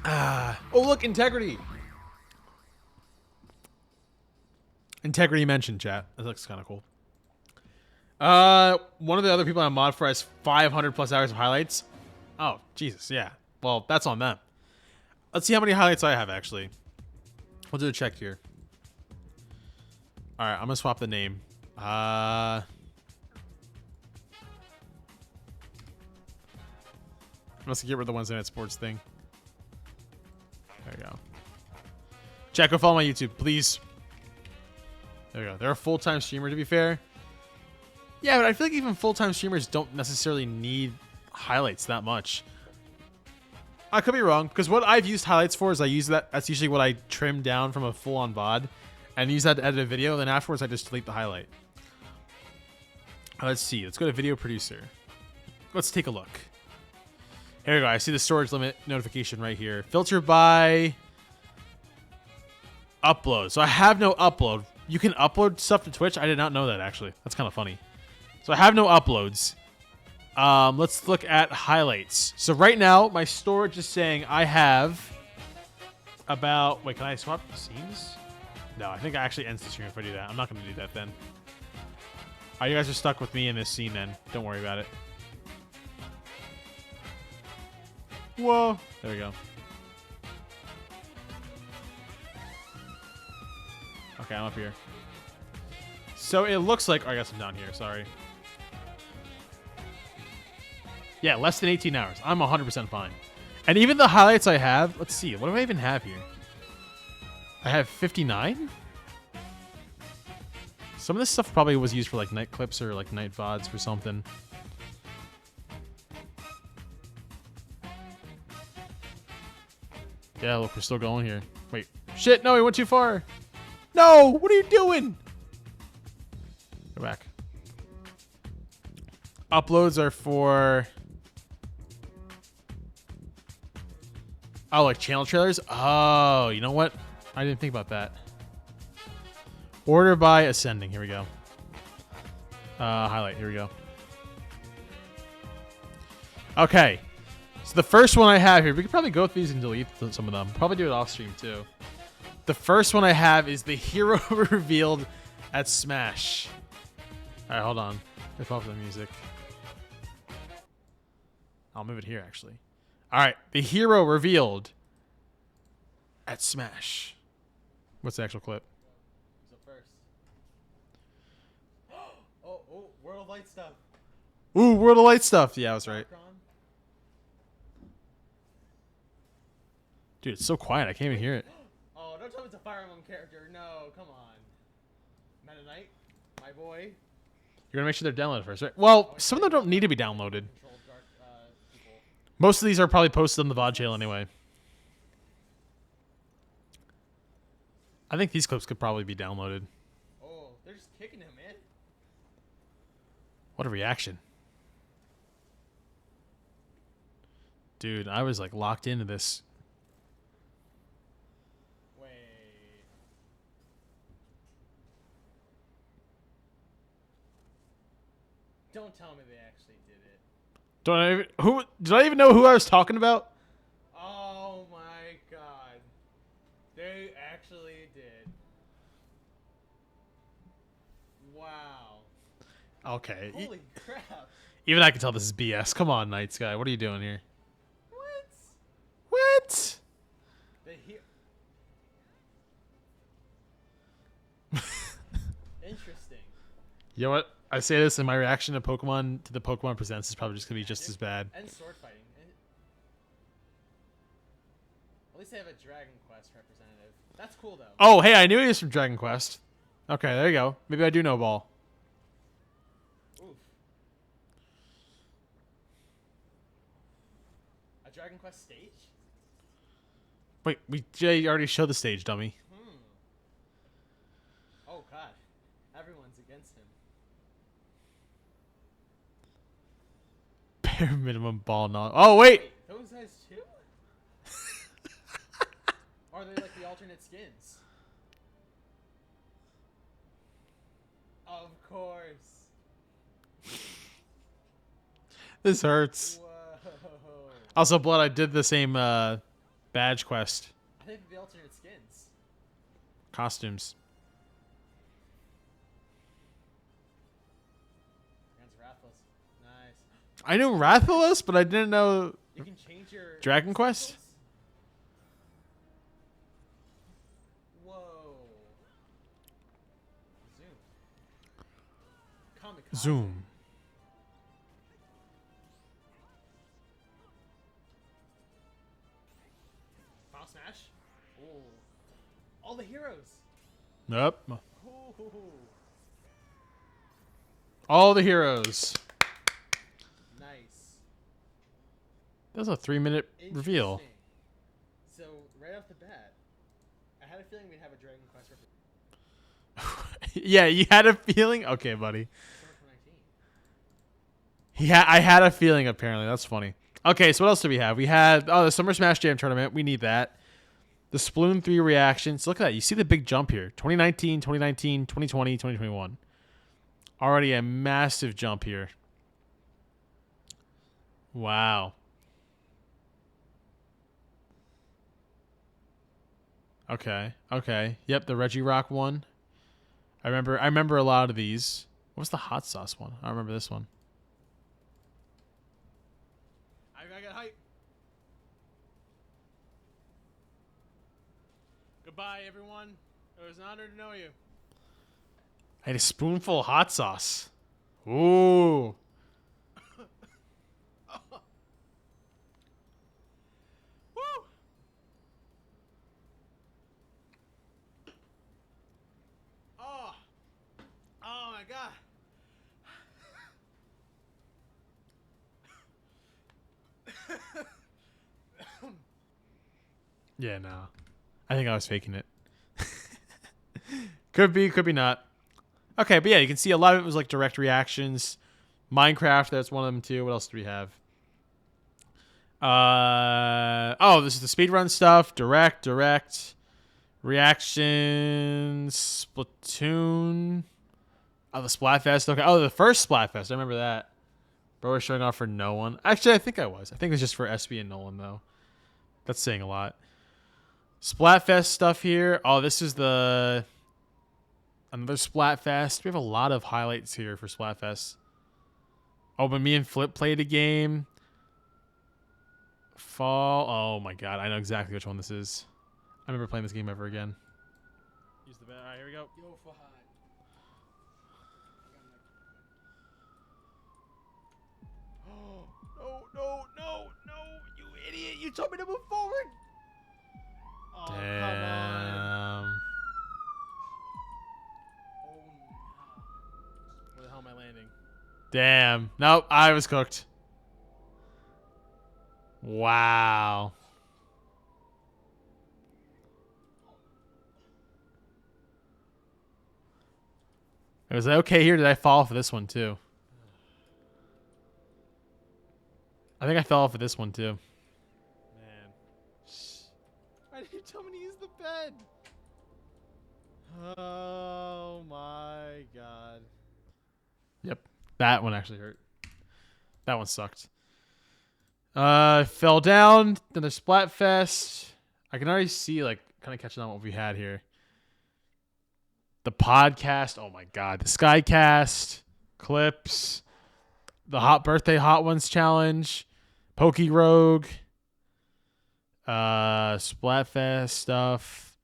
Oh, look, integrity. Integrity mentioned, chat. That looks kind of cool. One of the other people on mod for has 500 plus hours of highlights. Oh, Jesus, yeah. Well, that's on them. Let's see how many highlights I have, actually. We'll do a check here. All right, I'm going to swap the name. I must get rid of the ones in that sports thing. There you go. Chat, go follow my YouTube, please. There you go. They're a full-time streamer, to be fair. Yeah, but I feel like even full-time streamers don't necessarily need highlights that much. I could be wrong, because what I've used highlights for is I use that. That's usually what I trim down from a full-on VOD and use that to edit a video. Then afterwards, I just delete the highlight. Let's see. Let's go to Video Producer. Let's take a look. Here we go. I see the storage limit notification right here. Filter by upload. So I have no upload. You can upload stuff to Twitch. I did not know that, actually. That's kind of funny. So I have no uploads. Let's look at highlights. So right now, my storage is saying I have about... Wait, can I swap scenes? No, I think I actually ends the stream if I do that. I'm not going to do that then. Oh, you guys are stuck with me in this scene then. Don't worry about it. Whoa. There we go. Okay, I'm up here. So it looks like... Oh, I guess I'm down here. Sorry. Yeah, less than 18 hours. I'm 100% fine. And even the highlights I have... Let's see. What do I even have here? I have 59? Some of this stuff probably was used for like night clips or like night VODs for something. Yeah, look, we're still going here. Wait. Shit, no, we went too far. No, what are you doing? Go back. Uploads are for... Oh, like channel trailers? Oh, you know what? I didn't think about that. Order by ascending. Here we go. Highlight. Here we go. Okay. So the first one I have here, we could probably go through these and delete some of them. Probably do it off stream too. The first one I have is the hero revealed at Smash. All right, hold on. Let's off the music. I'll move it here, actually. All right, the hero revealed at Smash. What's the actual clip? So first. Oh, World of Light stuff. Ooh, World of Light stuff. Yeah, I was right. Dude, it's so quiet. I can't even hear it. Oh, don't tell me it's a Fire Emblem character. No, come on. Meta Knight, my boy. You're gonna make sure they're downloaded first, right? Well, some of them don't need to be downloaded. Control dark people. Most of these are probably posted on the VOD channel anyway. I think these clips could probably be downloaded. Oh, they're just kicking him, man. What a reaction. Dude, I was like locked into this. Wait. Don't tell me they actually did it. Did I even know who I was talking about? Oh my god. They actually did. Wow. Okay. Holy crap. Even I can tell this is BS. Come on, Night Sky. What are you doing here? What? What? The Interesting. You know what? I say this, and my reaction to Pokemon, to the Pokemon Presents, is probably just going to be just as bad. And sword fighting. At least they have a Dragon Quest representative. That's cool, though. Oh, hey, I knew he was from Dragon Quest. Okay, there you go. Maybe I do know Ball. Oof. A Dragon Quest stage? Wait, we already showed the stage, dummy. Oh, God. Everyone's against him. Bare minimum ball knowledge. Oh, wait! Wait, those guys too? Are they like the alternate skins? Of course. This hurts. Whoa. Also, Blood, I did the same badge quest. I think the alternate skins. Costumes. Against Rathalos. Nice. I knew Rathalos, but I didn't know You can change your Dragon Quest? symbols? Whoa. Zoom. Kamikaze. Zoom. Final Smash. Ooh. All the heroes. Nope. Ooh. All the heroes. Nice. That was a 3-minute reveal. Interesting. So right off the bat, I had a feeling we'd have a Dragon Quest reference. Yeah, you had a feeling? Okay, buddy. Summer 2019. I had a feeling, apparently. That's funny. Okay, so what else do we have? We had the Summer Smash Jam tournament. We need that. The Sploon 3 reactions. Look at that. You see the big jump here. 2019, 2019, 2020, 2021. Already a massive jump here. Wow. Okay. Okay. Yep, the Regirock one. I remember a lot of these. What was the hot sauce one? I remember this one. I got hype. Goodbye, everyone. It was an honor to know you. I had a spoonful of hot sauce. Ooh. Woo! Oh. Oh my god. Yeah, no. I think I was faking it. Could be not. Okay, but yeah, you can see a lot of it was like direct reactions. Minecraft, that's one of them too. What else do we have? Oh, this is the speedrun stuff. Direct. Reactions. Splatoon. Oh, the Splatfest. Okay. Oh, the first Splatfest. I remember that. Bro was showing off for no one. Actually, I think I was. I think it was just for SB and Nolan, though. That's saying a lot. Splatfest stuff here. Oh, this is the... Another Splatfest. We have a lot of highlights here for Splatfest. Oh, but me and Flip played a game. Fall. Oh, my God. I know exactly which one this is. I remember playing this game ever again. Use the bed. All right, here we go. Yo, Fahad. No, you idiot. You told me to move forward. Oh, come on. Damn. Oh, no. Where the hell am I landing? Damn. Nope, I was cooked. Wow. Was I okay here? Did I fall for this one too? I think I fell off of this one too. Man. Why did you tell me to use the bed? Oh my god. Yep. That one actually hurt. That one sucked. Fell down. Then there's Splatfest. I can already see like kind of catching on what we had here. The podcast. Oh my god. The Skycast. Clips. The Hot Birthday Hot Ones challenge. Poke Rogue. Splatfest stuff.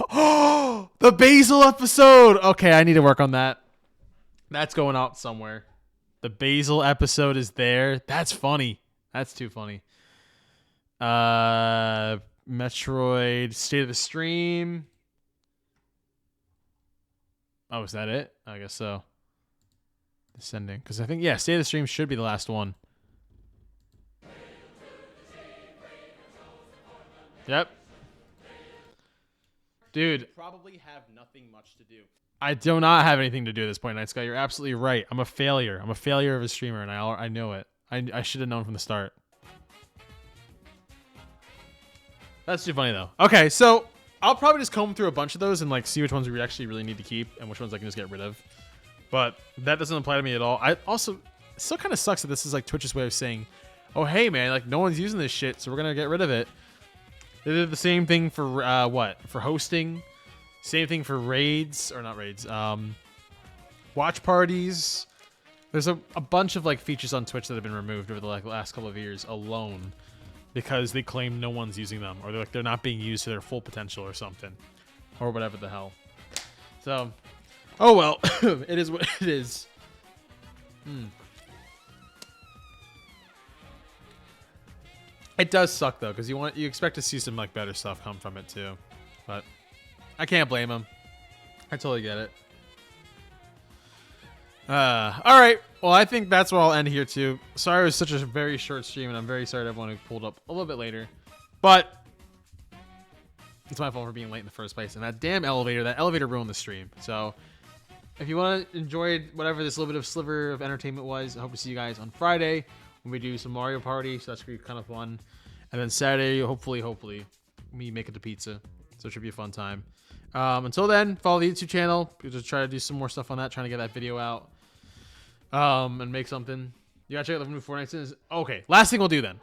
Oh, the Basil episode. Okay, I need to work on that. That's going out somewhere. The Basil episode is there. That's funny. That's too funny. Metroid State of the Stream. Oh, is that it? I guess so. Descending. Because I think, yeah, State of the Stream should be the last one. Yep. Dude, Probably have nothing much to do. I do not have anything to do at this point, Night Sky. You're absolutely right. I'm a failure. I'm a failure of a streamer, and I know it. I should have known from the start. That's too funny though. Okay, so I'll probably just comb through a bunch of those and like see which ones we actually really need to keep and which ones I can just get rid of. But that doesn't apply to me at all. I also, it still kind of sucks that this is like Twitch's way of saying, oh, hey man, like no one's using this shit, so we're going to get rid of it. They did the same thing for what? For hosting. Same thing for raids, or not raids, watch parties. There's a bunch of like features on Twitch that have been removed over the like last couple of years alone because they claim no one's using them, or they're not being used to their full potential or something, or whatever the hell. So, oh well, it is what it is. It does suck though, because you expect to see some like better stuff come from it too, but I can't blame him. I totally get it. All right. Well, I think that's where I'll end here too. Sorry it was such a very short stream, and I'm very sorry to everyone who pulled up a little bit later, but it's my fault for being late in the first place. And that elevator ruined the stream. So if you want to enjoy whatever this little bit of sliver of entertainment was, I hope to see you guys on Friday when we do some Mario Party. So that's gonna be kind of fun. And then Saturday, hopefully, me make it to pizza. So it should be a fun time. Until then, follow the YouTube channel. We'll just try to do some more stuff on that, trying to get that video out. And make something. You gotta check out the new Fortnite Cinematic. Okay, last thing we'll do then.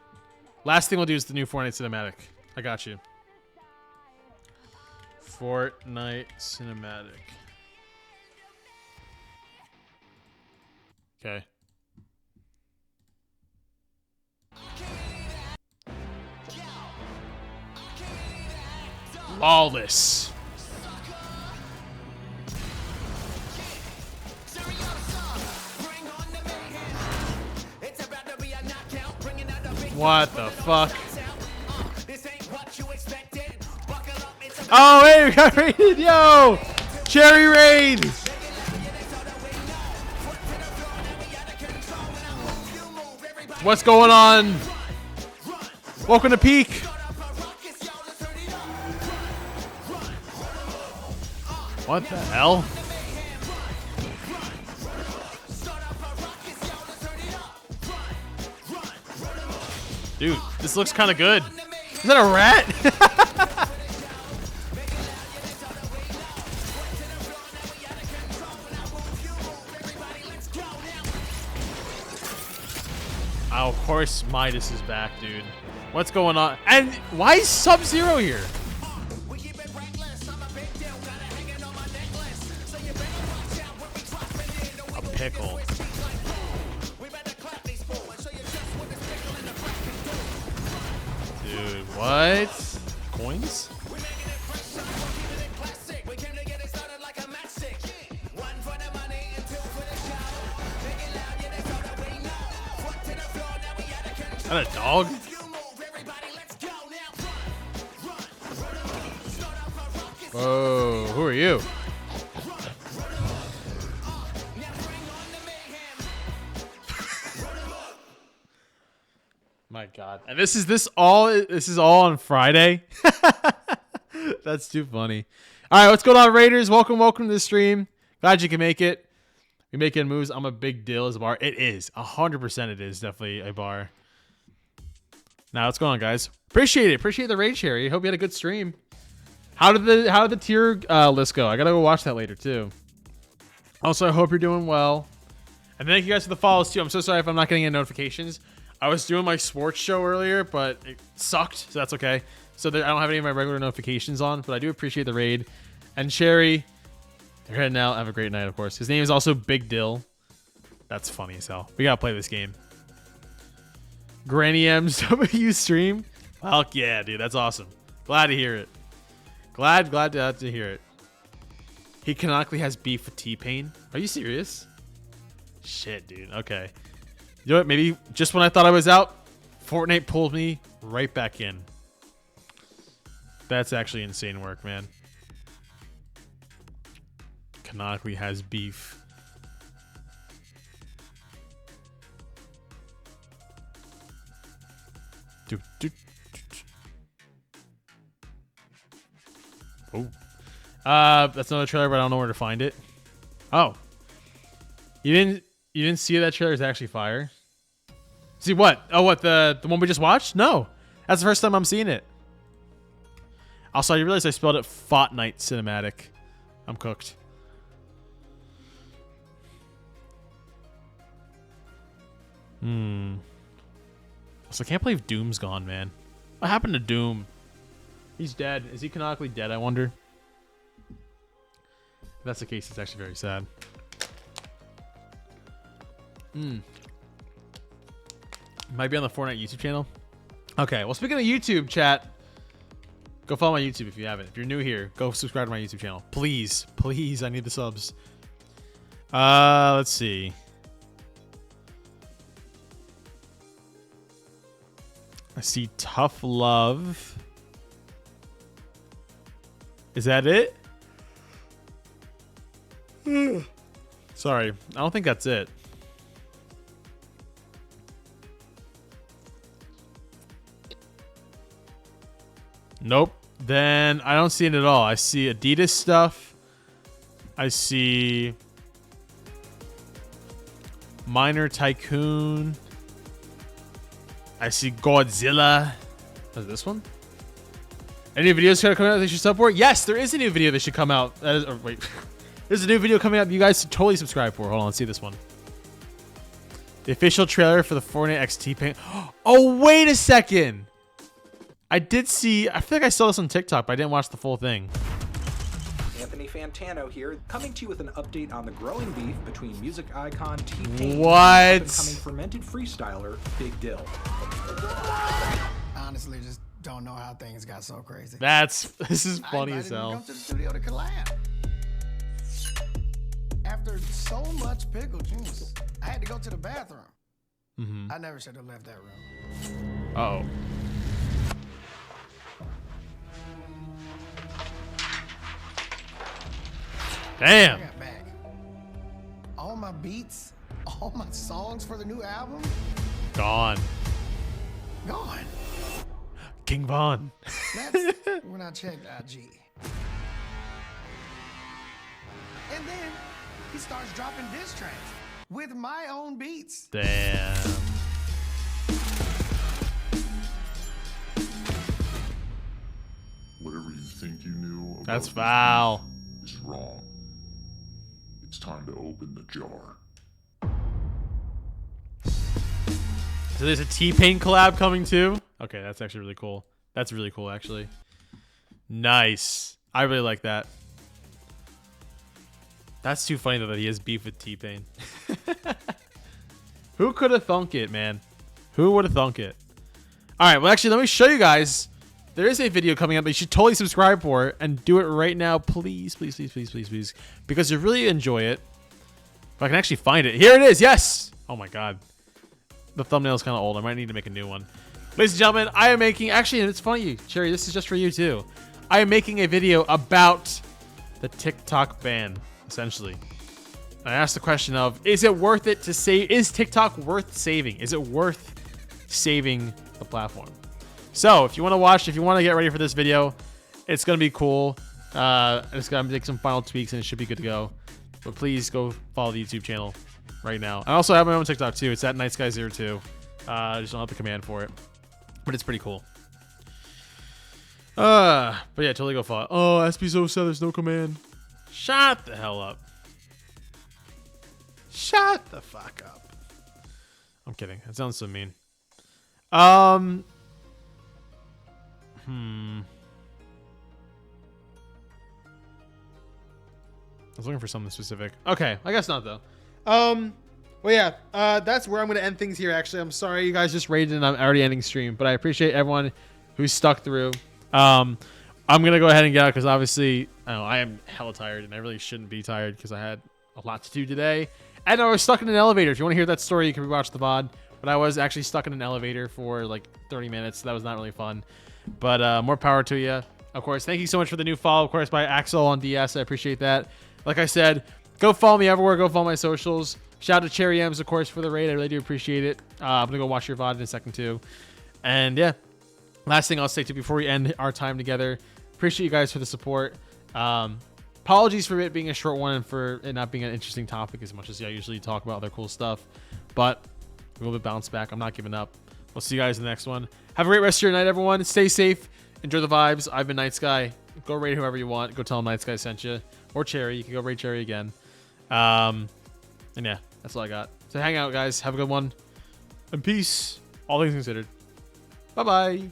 Last thing we'll do is the new Fortnite Cinematic. I got you. Fortnite Cinematic. Okay. Lawless. What the fuck? Oh, hey, we got raided, yo! Cherry raid! What's going on? Welcome to Peak. What the hell? Dude, this looks kind of good. Is that a rat? Oh, of course Midas is back, dude. What's going on? And why is Sub-Zero here? A pickle. Dude, what? Coins? Is that a dog? Whoa, who are you? My God. And this is all on Friday? That's too funny. All right, what's going on, Raiders? Welcome to the stream. Glad you can make it. We making moves. I'm a big deal as a bar. It is. 100% it is definitely a bar. Now, what's going on, guys? Appreciate it. Appreciate the raid, Cherry. Hope you had a good stream. How did the tier list go? I gotta go watch that later too. Also, I hope you're doing well. And thank you guys for the follows too. I'm so sorry if I'm not getting any notifications. I was doing my sports show earlier, but it sucked, so that's okay. So I don't have any of my regular notifications on, but I do appreciate the raid. And Cherry, you're heading out. Have a great night, of course. His name is also Big Dill. That's funny as hell. We gotta play this game. Granny M's W stream. Well, yeah, dude, that's awesome. Glad to hear it. Glad to hear it. He canonically has beef with T-Pain. Are you serious? Shit, dude. Okay. You know what? Maybe just when I thought I was out, Fortnite pulled me right back in. That's actually insane work, man. Canonically has beef. Oh. That's another trailer, but I don't know where to find it. Oh. You didn't see that trailer is actually fire? See what? Oh, what, the one we just watched? No. That's the first time I'm seeing it. Also, I realized I spelled it Fortnite Cinematic. I'm cooked. So I can't believe Doom's gone, man. What happened to Doom? He's dead. Is he canonically dead, I wonder? If that's the case, it's actually very sad. Might be on the Fortnite YouTube channel. Okay, well, speaking of YouTube, chat, go follow my YouTube if you haven't. If you're new here, go subscribe to my YouTube channel. Please, please, I need the subs. Let's see. I see Tough Love. Is that it? Sorry, I don't think that's it. Nope. Then I don't see it at all. I see Adidas stuff. I see Minor Tycoon. I see Godzilla. Is this one? Any videos coming out that they should sub for? Yes, there is a new video that should come out. That is, or wait, there's a new video coming out you guys should totally subscribe for. Hold on, let's see this one. The official trailer for the Fortnite X T-Pain. Oh, wait a second. I did see, I feel like I saw this on TikTok, but I didn't watch the full thing. Anthony Fantano here, coming to you with an update on the growing beef between music icon T-Pain What? and up-and-coming fermented freestyler Big Dill. Honestly, just don't know how things got so crazy. This is funny I as invited him to hell. come to the studio to collab. After so much pickle juice, I had to go to the bathroom. I never should have left that room. Uh-oh. Damn. I got back. All my beats, all my songs for the new album, Gone. gone. King Von. That's when I checked IG. And then he starts dropping diss tracks with my own beats. Damn. Whatever you think you knew about That's this foul. is wrong. It's time to open the jar. So there's a T-Pain collab coming too? Okay, that's actually really cool. That's really cool, actually. Nice. I really like that. That's too funny, though, that he has beef with T-Pain. Who could have thunk it, man? Who would have thunk it? All right, well, actually, let me show you guys. There is a video coming up that you should totally subscribe for and do it right now. Please, please, please, please, please, please. Because you really enjoy it. If I can actually find it. Here it is. Yes. Oh, my God. The thumbnail is kind of old. I might need to make a new one. Ladies and gentlemen, I am making... Actually, it's funny, Cherry. This is just for you, too. I am making a video about the TikTok ban, essentially. I asked the question of, is it worth it to save... Is TikTok worth saving? Is it worth saving the platform? So, if you want to watch, if you want to get ready for this video, it's going to be cool. It's going to make some final tweaks, and it should be good to go. But please go follow the YouTube channel right now. I also have my own TikTok, too. It's at NightSky02. I just don't have the command for it. But it's pretty cool. But yeah, totally go follow. Oh, SB said there's no command. Shut the hell up. Shut the fuck up. I'm kidding. That sounds so mean. I was looking for something specific. Okay, I guess not though. Well, yeah, that's where I'm going to end things here, actually. I'm sorry you guys just raided and I'm already ending stream, but I appreciate everyone who's stuck through. I'm going to go ahead and get out because obviously I am hella tired and I really shouldn't be tired because I had a lot to do today. And I was stuck in an elevator. If you want to hear that story, you can rewatch the VOD. But I was actually stuck in an elevator for like 30 minutes. So that was not really fun. But more power to you. Of course, thank you so much for the new follow, of course, by Axel on DS. I appreciate that. Like I said, go follow me everywhere. Go follow my socials. Shout out to Cherry M's, of course, for the raid. I really do appreciate it. I'm going to go watch your VOD in a second, too. And, yeah. Last thing I'll say, too, before we end our time together. Appreciate you guys for the support. Apologies for it being a short one and for it not being an interesting topic as much as I usually talk about other cool stuff. But we will be bounced back. I'm not giving up. We'll see you guys in the next one. Have a great rest of your night, everyone. Stay safe. enjoy the vibes. I've been Night Sky. Go raid whoever you want. Go tell them Night Sky sent you. Or Cherry. You can go raid Cherry again. And yeah, that's all I got. So hang out, guys. Have a good one. And peace. All things considered. Bye-bye.